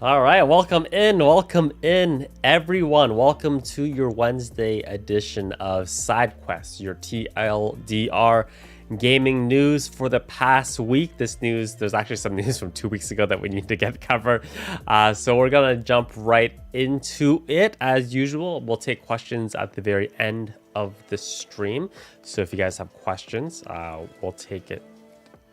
All right, welcome in, everyone. Welcome to your Wednesday edition of Side Quest, your TLDR gaming news for the past week. There's actually some news from 2 weeks ago that we need to get covered. So we're gonna jump right into it as usual. We'll take questions at the very end of the stream. So if you guys have questions, we'll take it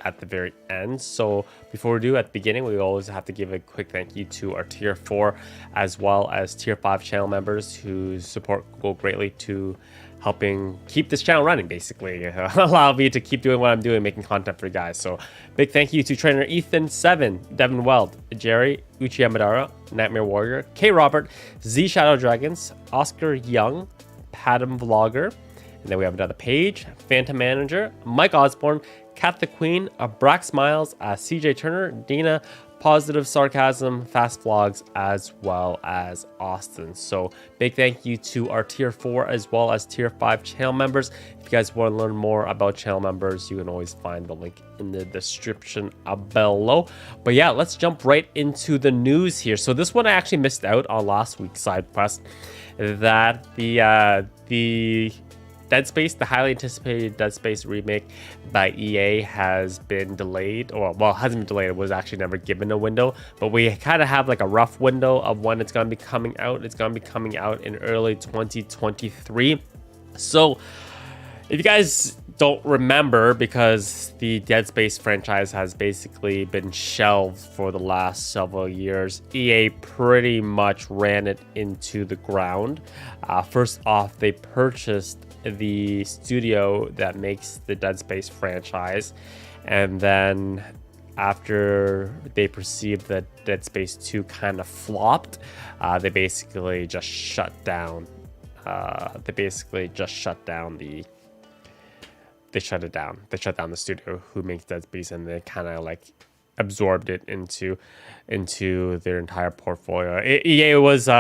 at the very end. So before we do, at the beginning, we always have to give a quick thank you to our tier 4 as well as tier 5 channel members whose support go greatly to helping keep this channel running, basically allow me to keep doing what I'm doing, making content for you guys. So big thank you to trainer Ethan7, Devin Weld, Jerry, Uchi Amadara, Nightmare Warrior, K Robert, Z Shadow Dragons, Oscar Young, Padam Vlogger, and then we have another page, Phantom Manager, Mike Osborne, Kat the Queen, Brax Miles, CJ Turner, Dina, Positive Sarcasm, Fast Vlogs, as well as Austin. So big thank you to our tier 4 as well as tier 5 channel members. If you guys want to learn more about channel members, you can always find the link in the description below. But yeah, let's jump right into the news here. So this one I actually missed out on last week's side quest, that the Dead Space, the highly anticipated Dead Space remake by EA has been delayed, or well, hasn't been delayed, it was actually never given a window, but we kind of have like a rough window of when it's going to be coming out. It's going to be coming out in early 2023. So if you guys don't remember, because the Dead Space franchise has basically been shelved for the last several years, EA pretty much ran it into the ground. First off, they purchased the studio that makes the Dead Space franchise, and then after they perceived that Dead Space 2 kind of flopped, they basically just shut down they shut it down. They shut down the studio who makes Dead Space, and they kind of like absorbed it into their entire portfolio. EA was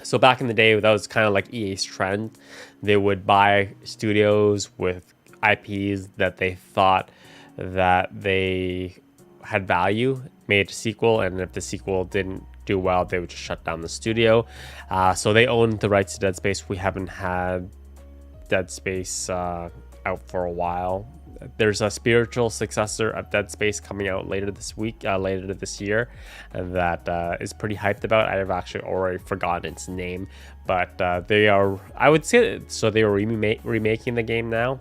so back in the day, that was kind of like EA's trend. They would buy studios with IPs that they thought that they had value, made a sequel, and if the sequel didn't do well, they would just shut down the studio. So they owned the rights to Dead Space. We haven't had Dead Space out for a while. There's a spiritual successor of Dead Space coming out later this year, that is pretty hyped about. I have actually already forgotten its name, but they are remaking the game now.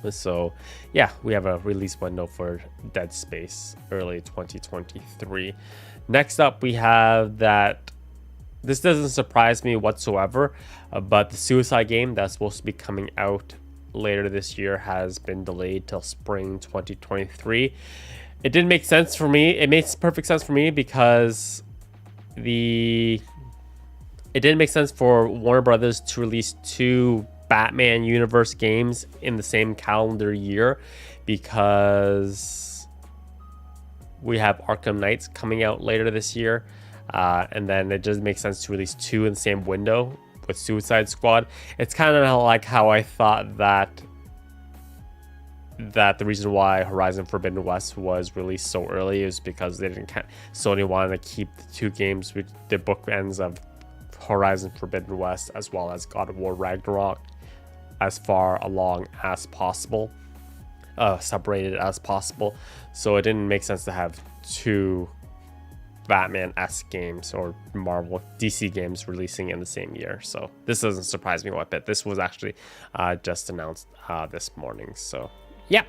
So yeah, we have a release window for Dead Space early 2023. Next up, we have that. This doesn't surprise me whatsoever, but the Suicide game that's supposed to be coming out later this year has been delayed till spring 2023. It didn't make sense for me. It makes perfect sense for me because it didn't make sense for Warner Brothers to release 2 Batman universe games in the same calendar year, because we have Arkham Knights coming out later this year, and then it doesn't make sense to release 2 in the same window with Suicide Squad. It's kind of like how I thought that the reason why Horizon Forbidden West was released so early is because Sony wanted to keep the 2 games with the bookends of Horizon Forbidden West as well as God of War Ragnarok as far along as possible, separated as possible. So it didn't make sense to have 2 Batman-esque games or Marvel DC games releasing in the same year. So this doesn't surprise me one bit. This was actually just announced this morning. So yeah.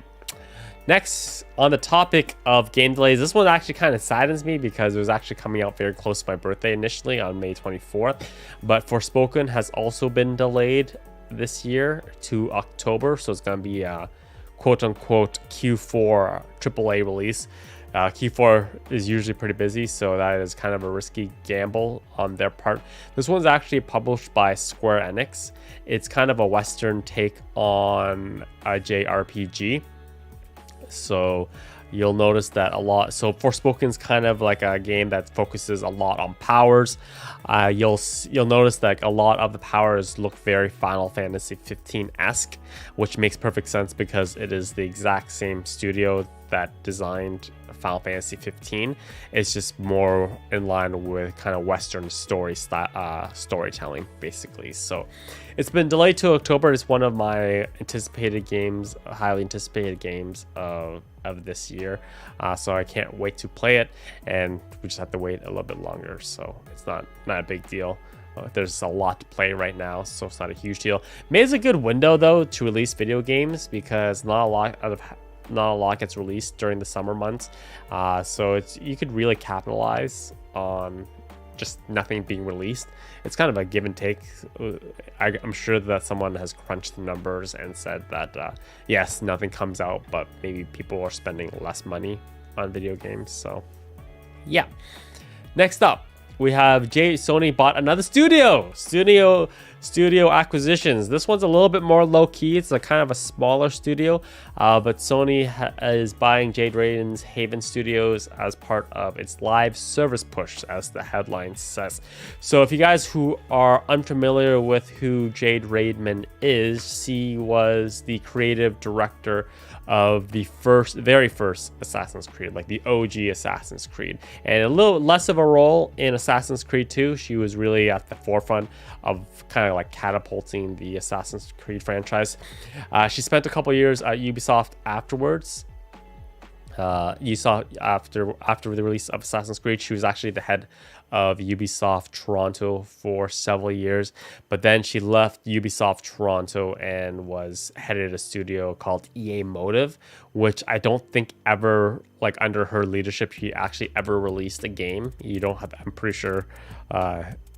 Next, on the topic of game delays, this one actually kind of saddens me because it was actually coming out very close to my birthday initially on May 24th. But Forspoken has also been delayed this year to October. So it's going to be a quote-unquote Q4 AAA release. Q4 is usually pretty busy, so that is kind of a risky gamble on their part. This one's actually published by Square Enix. It's kind of a Western take on a JRPG. So you'll notice that a lot. So Forspoken's kind of like a game that focuses a lot on powers. You'll notice that a lot of the powers look very Final Fantasy 15-esque, which makes perfect sense because it is the exact same studio that designed Final Fantasy 15. It's just more in line with kind of Western storytelling, basically. So it's been delayed to October. It's one of my anticipated games, highly anticipated games of this year. So I can't wait to play it, and we just have to wait a little bit longer. So it's not a big deal. There's a lot to play right now, so it's not a huge deal. May is a good window though to release video games, because not a lot gets released during the summer months. So you could really capitalize on just nothing being released. It's kind of a give and take. I'm sure that someone has crunched the numbers and said that yes, nothing comes out, but maybe people are spending less money on video games. So yeah. Next up, we have Sony bought another studio acquisitions. This one's a little bit more low key. It's a kind of a smaller studio, but Sony is buying Jade Raymond's Haven Studios as part of its live service push, as the headline says. So if you guys who are unfamiliar with who Jade Raymond is, she was the creative director of the very first Assassin's Creed, like the OG Assassin's Creed, and a little less of a role in Assassin's Creed 2. She was really at the forefront of kind of like catapulting the Assassin's Creed franchise. She spent a couple years at Ubisoft afterwards. You saw after the release of Assassin's Creed, she was actually the head of Ubisoft Toronto for several years, but then she left Ubisoft Toronto and was headed a studio called EA Motive, which I don't think ever, like under her leadership, she actually ever released a game. I'm pretty sure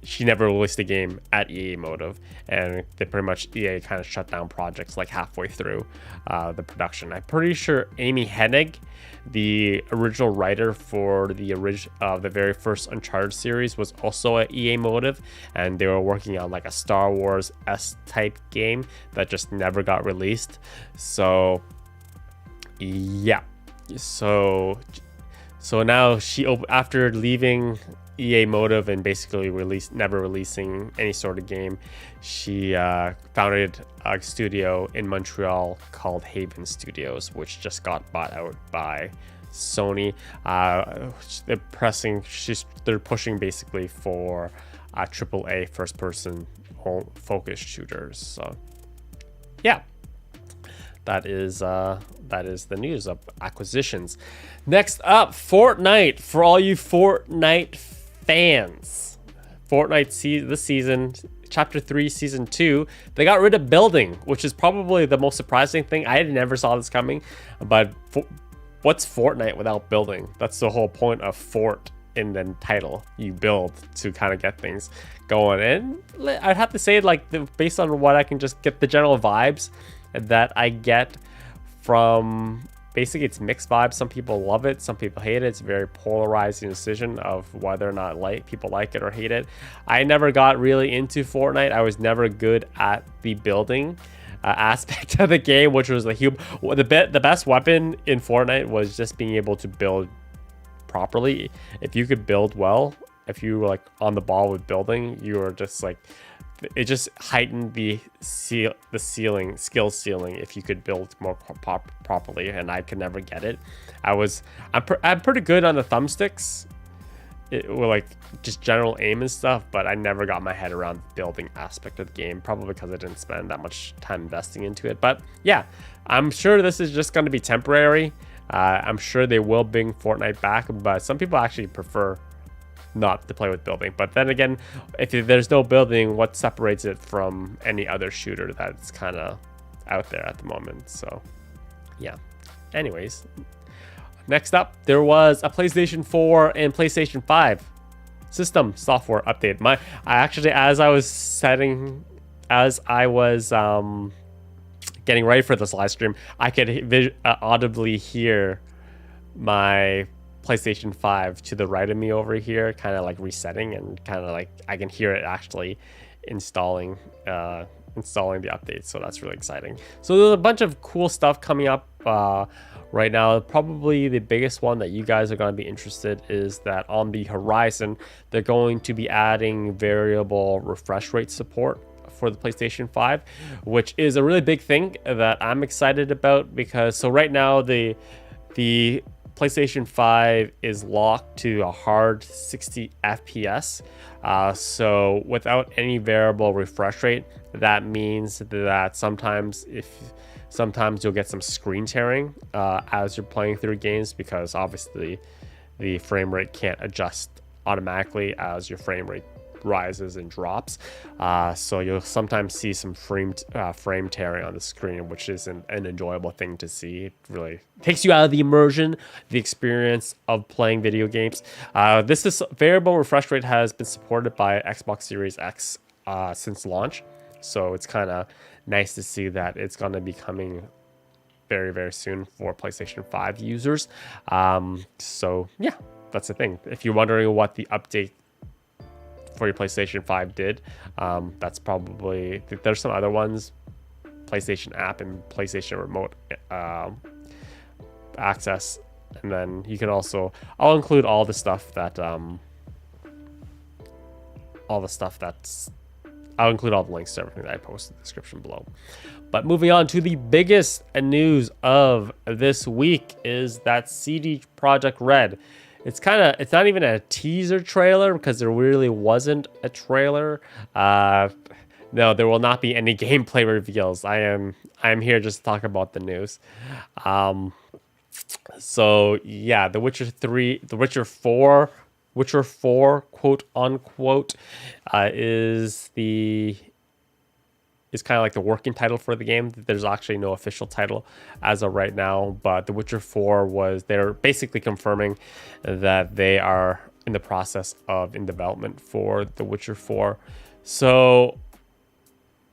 she never released a game at EA Motive, and they pretty much EA kind of shut down projects like halfway through the production. I'm pretty sure Amy Hennig, the original writer for the very first Uncharted series, was also at EA Motive, and they were working on like a Star Wars S-type game that just never got released. So yeah, so now after leaving EA Motive and basically never releasing any sort of game, she founded a studio in Montreal called Haven Studios, which just got bought out by Sony. They're pushing basically for AAA first-person focused shooters. So yeah, that is the news of acquisitions. Next up, Fortnite. For all you Fortnite fans, Fortnite this season, Chapter 3, Season 2, they got rid of building, which is probably the most surprising thing. I never saw this coming, but what's Fortnite without building? That's the whole point of Fort in the title. You build to kind of get things going. And I'd have to say, like, based on what I can just get the general vibes that I get from, basically it's mixed vibes. Some people love it, some people hate it. It's a very polarizing decision of whether or not people like it or hate it. I never got really into Fortnite. I was never good at the building aspect of the game, which was the best weapon in Fortnite was just being able to build properly. If you could build well, if you were like on the ball with building, you were just like, it just heightened the skill ceiling if you could build more properly, and I could never get it. I'm pretty good on the thumbsticks, or like just general aim and stuff, but I never got my head around the building aspect of the game, probably because I didn't spend that much time investing into it. But yeah, I'm sure this is just going to be temporary. I'm sure they will bring Fortnite back, but some people actually prefer not to play with building. But then again, if there's no building, what separates it from any other shooter that's kind of out there at the moment? So yeah, anyways, next up, there was a PlayStation 4 and PlayStation 5 system software update. As I was getting ready for this live stream, I could audibly hear my PlayStation 5 to the right of me over here, kind of like resetting, and kind of like I can hear it actually installing the update. So that's really exciting. So there's a bunch of cool stuff coming up right now. Probably the biggest one that you guys are going to be interested is that on the horizon, they're going to be adding variable refresh rate support for the PlayStation 5, which is a really big thing that I'm excited about, because so right now The PlayStation 5 is locked to a hard 60 FPS. So without any variable refresh rate, that means that sometimes you'll get some screen tearing as you're playing through games, because obviously the frame rate can't adjust automatically as your frame rate rises and drops. So you'll sometimes see some frame tearing on the screen, which isn't an enjoyable thing to see. It really takes you out of the immersion, the experience of playing video games. This variable refresh rate has been supported by Xbox Series X since launch. So it's kind of nice to see that it's going to be coming very, very soon for PlayStation 5 users. So yeah, that's the thing. If you're wondering what the update for your PlayStation 5 did, that's probably, there's some other ones, PlayStation app and PlayStation remote access. And then you can also, I'll include all the stuff that, I'll include all the links to everything that I post in the description below. But moving on to the biggest news of this week is that CD Projekt Red, it's not even a teaser trailer, because there really wasn't a trailer. No, there will not be any gameplay reveals. I'm here just to talk about the news. So yeah, The Witcher 3, The Witcher 4, Witcher 4, quote unquote, is kind of like the working title for the game. There's actually no official title as of right now, but The Witcher 4 they're basically confirming that they are in the process of in development for The Witcher 4. So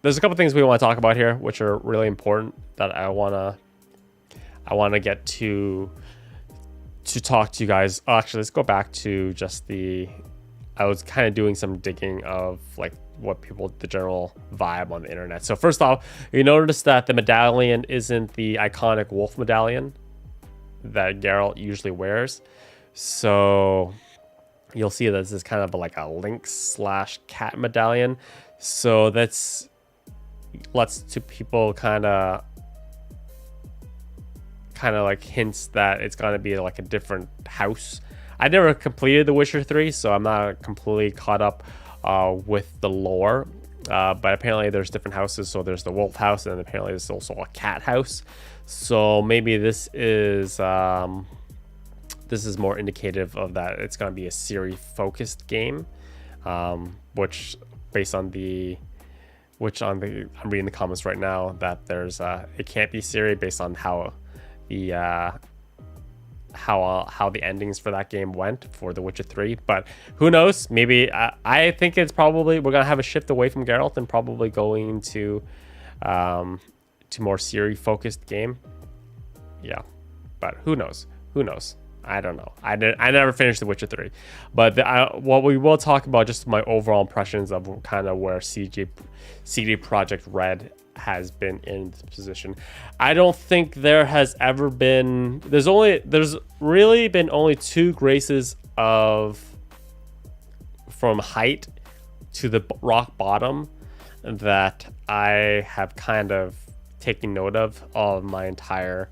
there's a couple things we want to talk about here, which are really important that I want to get to talk to you guys. Actually, let's go back to just I was kind of doing some digging of like the general vibe on the internet. So first off, you notice that the medallion isn't the iconic wolf medallion that Geralt usually wears. So you'll see that this is kind of like a lynx/cat medallion. So that's lets to people kind of like hints that it's going to be like a different house. I never completed The Witcher 3, so I'm not completely caught up with the lore. But apparently there's different houses. So there's the wolf house, and apparently there's also a cat house. So maybe this is more indicative of that it's going to be a Ciri-focused game, which I'm reading the comments right now that there's it can't be Ciri based on how the endings for that game went for The Witcher 3, but who knows? Maybe I think it's probably we're gonna have a shift away from Geralt and probably going to more Ciri-focused game. Yeah, but who knows? I don't know. I never finished The Witcher 3, but what we will talk about, just my overall impressions of kind of where CD Projekt Red has been in this position. I don't think there has ever been. There's really been only two graces from height to the rock bottom that I have kind of taken note of my entire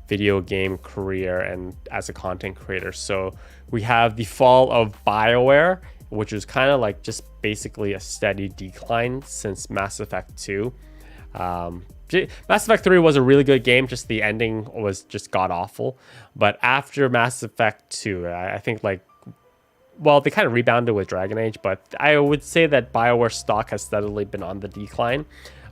video game career and as a content creator. So we have the fall of BioWare, which is kind of like just basically a steady decline since Mass Effect 2. Mass Effect 3 was a really good game, just the ending was just god awful. But after Mass Effect 2, I think they kind of rebounded with Dragon Age, but I would say that BioWare stock has steadily been on the decline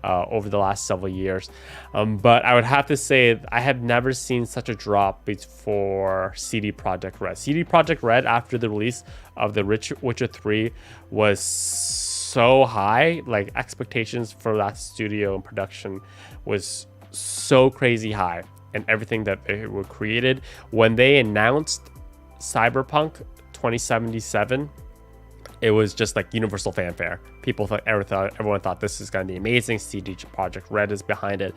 over the last several years. But I would have to say I have never seen such a drop for CD Projekt Red. CD Projekt Red, after the release of The Witcher 3, was so high. Like, expectations for that studio and production was so crazy high, and everything that they were created. When they announced Cyberpunk 2077, it was just like universal fanfare. Everyone thought this is going to be amazing. CD Projekt Red is behind it.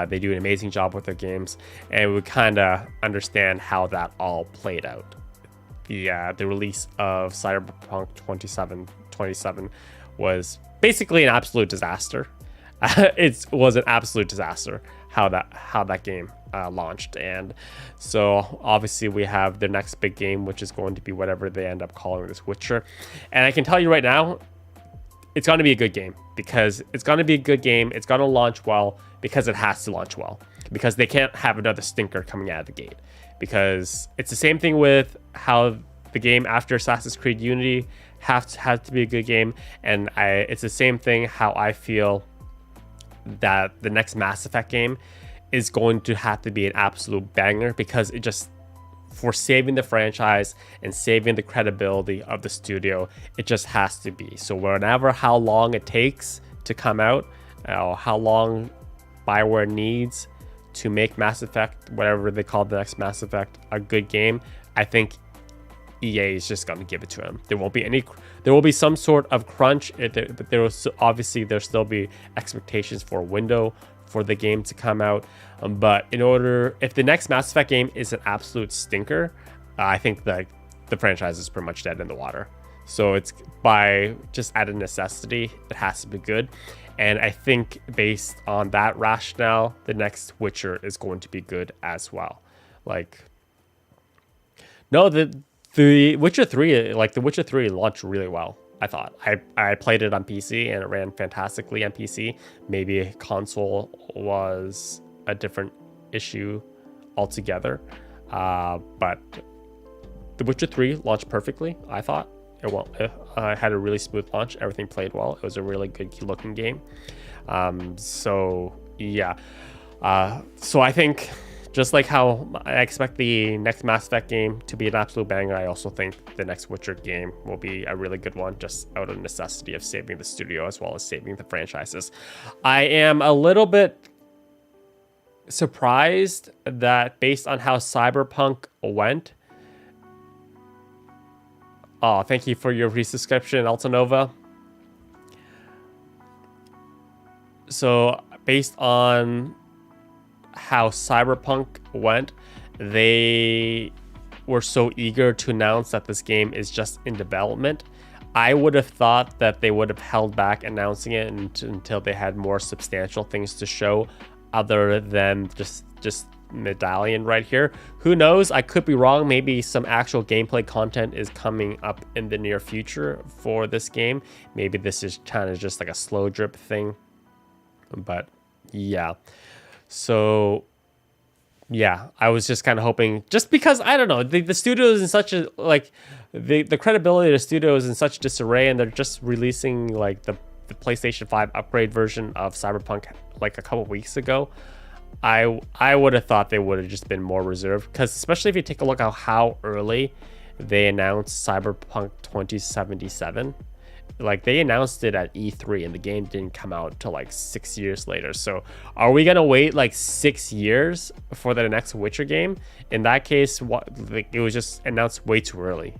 They do an amazing job with their games, and we kind of understand how that all played out. The release of Cyberpunk 2077 was basically an absolute disaster. It was an absolute disaster how that game launched. And so obviously we have their next big game, which is going to be whatever they end up calling this Witcher. And I can tell you right now, it's going to be a good game, because it's going to be a good game. It's going to launch well because it has to launch well, because they can't have another stinker coming out of the gate, because it's the same thing with how the game after Assassin's Creed Unity has to be a good game. And it's the same thing how I feel that the next Mass Effect game is going to have to be an absolute banger, because it just, for saving the franchise and saving the credibility of the studio, it just has to be. So whenever, how long it takes to come out, how long BioWare needs to make Mass Effect, whatever they call the next Mass Effect, a good game, I think EA is just going to give it to them. There will be some sort of crunch. But there will obviously still be expectations for a window for the game to come out. But if the next Mass Effect game is an absolute stinker, I think that the franchise is pretty much dead in the water. So it's by just out of necessity, it has to be good. And I think based on that rationale, the next Witcher is going to be good as well. The Witcher 3, the Witcher 3 launched really well, I thought. I played it on PC and it ran fantastically on PC. Maybe console was a different issue altogether. But The Witcher 3 launched perfectly, I thought. It had a really smooth launch. Everything played well. It was a really good looking game. So I think, just like how I expect the next Mass Effect game to be an absolute banger, I also think the next Witcher game will be a really good one, just out of necessity of saving the studio as well as saving the franchises. I am a little bit surprised that based on how Cyberpunk went. Oh, thank you for your resubscription, Altanova. So based on how Cyberpunk went, they were so eager to announce that this game is just in development. I would have thought that they would have held back announcing it until they had more substantial things to show, other than just medallion right here. Who knows? I could be wrong. Maybe some actual gameplay content is coming up in the near future for this game. Maybe this is kind of just like a slow drip thing. But yeah. So yeah, I was just kind of hoping, just because, I don't know, the studio is in such a, the credibility of the studio is in such disarray, and they're just releasing the PlayStation 5 upgrade version of Cyberpunk a couple weeks ago. I would have thought they would have just been more reserved, because especially if you take a look at how early they announced Cyberpunk 2077. They announced it at E3 and the game didn't come out till 6 years later. So are we gonna wait 6 years for the next Witcher game? In that case, it was just announced way too early.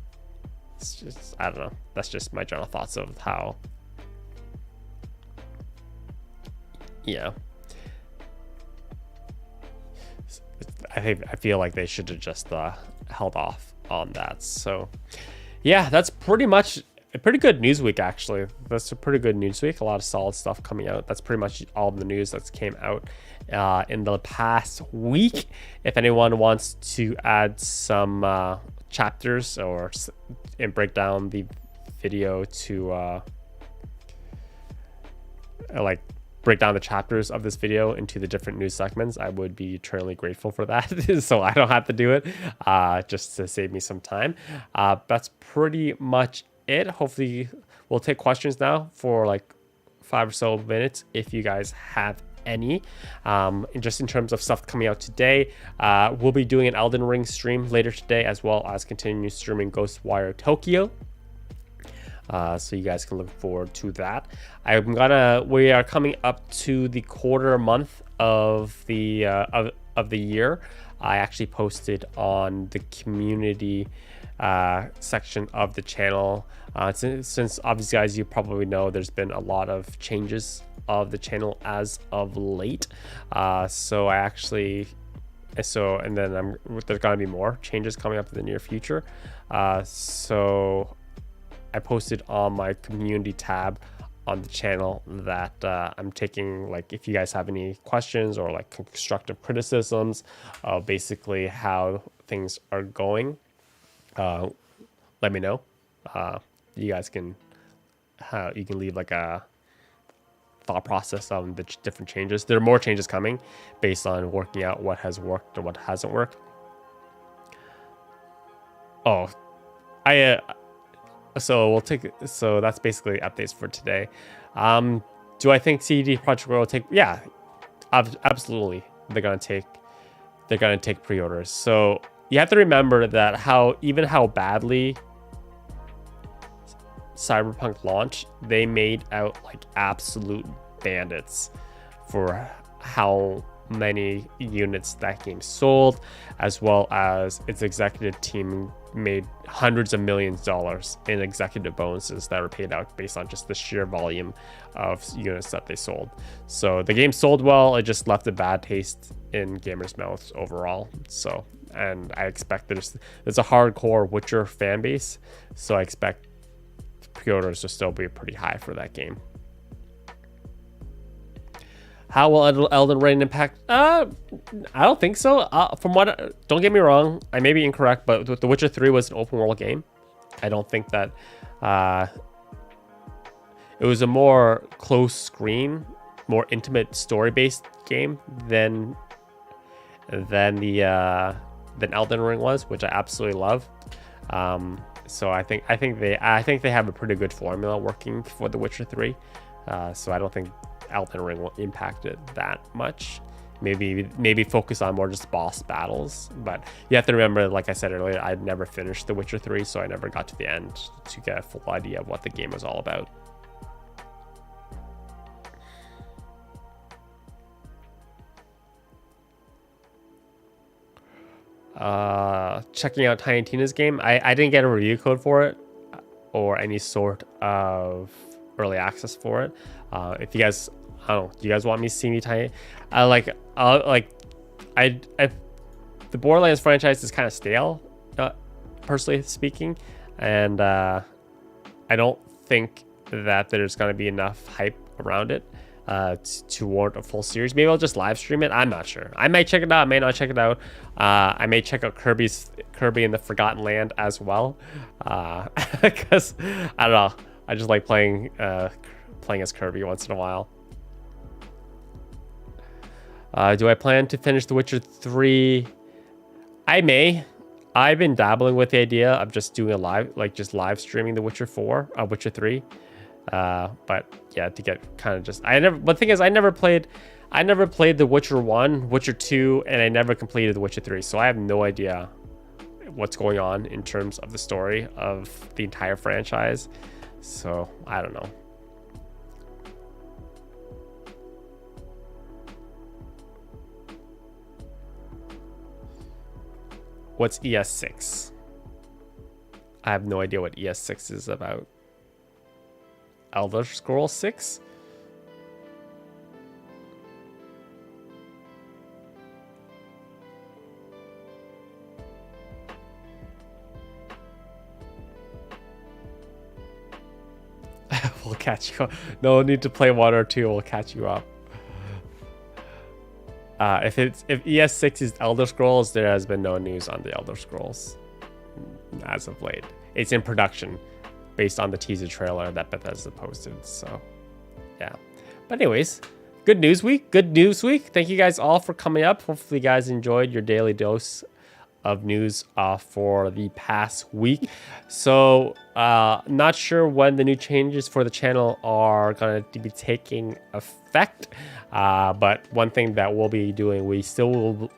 It's just, I don't know. That's just my general thoughts of how. Yeah. I feel like they should have just held off on that. So yeah, that's pretty much a pretty good news week, actually. That's a pretty good news week. A lot of solid stuff coming out. That's pretty much all of the news that's came out in the past week. If anyone wants to add some chapters and break down the video to break down the chapters of this video into the different news segments, I would be eternally grateful for that. So I don't have to do it, just to save me some time. That's pretty much it. Hopefully we'll take questions now for 5 or so minutes if you guys have any. And just in terms of stuff coming out today, we'll be doing an Elden Ring stream later today, as well as continue streaming Ghostwire Tokyo. So you guys can look forward to that. We are coming up to the quarter month of the year. I actually posted on the community section of the channel. Since obviously, guys, you probably know there's been a lot of changes of the channel as of late. And then there's gonna be more changes coming up in the near future. So I posted on my community tab on the channel that I'm taking, like, if you guys have any questions or like constructive criticisms of basically how things are going, let me know. You guys can you can leave like a thought process on the different changes. There are more changes coming based on working out what has worked or what hasn't worked. Oh, so that's basically updates for today. Do I think CD Projekt Red will take? Yeah, absolutely. They're gonna take pre-orders. So you have to remember that how badly Cyberpunk launched, they made out like absolute bandits for how many units that game sold, as well as its executive team made hundreds of millions of dollars in executive bonuses that were paid out based on just the sheer volume of units that they sold. So the game sold well, it just left a bad taste in gamers' mouths overall. So, and I expect there's a hardcore Witcher fan base, so I expect pre-orders to still be pretty high for that game. How will Elden Ring impact? I don't think so. Don't get me wrong, I may be incorrect, but The Witcher 3 was an open world game. I don't think that it was a more close screen, more intimate story-based game than Elden Ring was, which I absolutely love. So I think they have a pretty good formula working for The Witcher 3. So I don't think Elden Ring will impact it that much. Maybe focus on more just boss battles. But you have to remember, like I said earlier, I'd never finished The Witcher 3, so I never got to the end to get a full idea of what the game was all about. Checking out Tiny Tina's game. I didn't get a review code for it or any sort of early access for it. If you guys, I don't know, do you guys want me to see me Tiny? The Borderlands franchise is kind of stale, personally speaking, and I don't think that there's going to be enough hype around it to warrant a full series. Maybe I'll just live stream it. I'm not sure. I might check it out. I may not check it out. I may check out Kirby in the Forgotten Land as well, because I don't know. I just like playing as Kirby once in a while. Do I plan to finish The Witcher 3? I may. I've been dabbling with the idea of just doing live streaming The Witcher 3. But yeah, to get kind of but the thing is, I never played The Witcher 1, Witcher 2, and I never completed The Witcher 3, so I have no idea what's going on in terms of the story of the entire franchise. So I don't know. What's ES6? I have no idea what ES6 is about. Elder Scrolls 6? We'll catch you up. No need to play 1 or 2. We'll catch you up. If ES6 is Elder Scrolls, there has been no news on the Elder Scrolls as of late. It's in production based on the teaser trailer that Bethesda posted. So yeah, but anyways, good news week. Thank you guys all for coming up. Hopefully you guys enjoyed your daily dose of news for the past week. So not sure when the new changes for the channel are going to be taking effect, but one thing that we'll be doing, we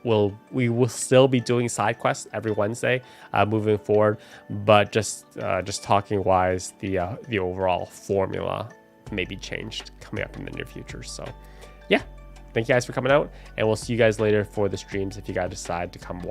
will still be doing side quests every Wednesday moving forward, but just talking wise, the overall formula may be changed coming up in the near future. So yeah, thank you guys for coming out, and we'll see you guys later for the streams if you guys decide to come watch.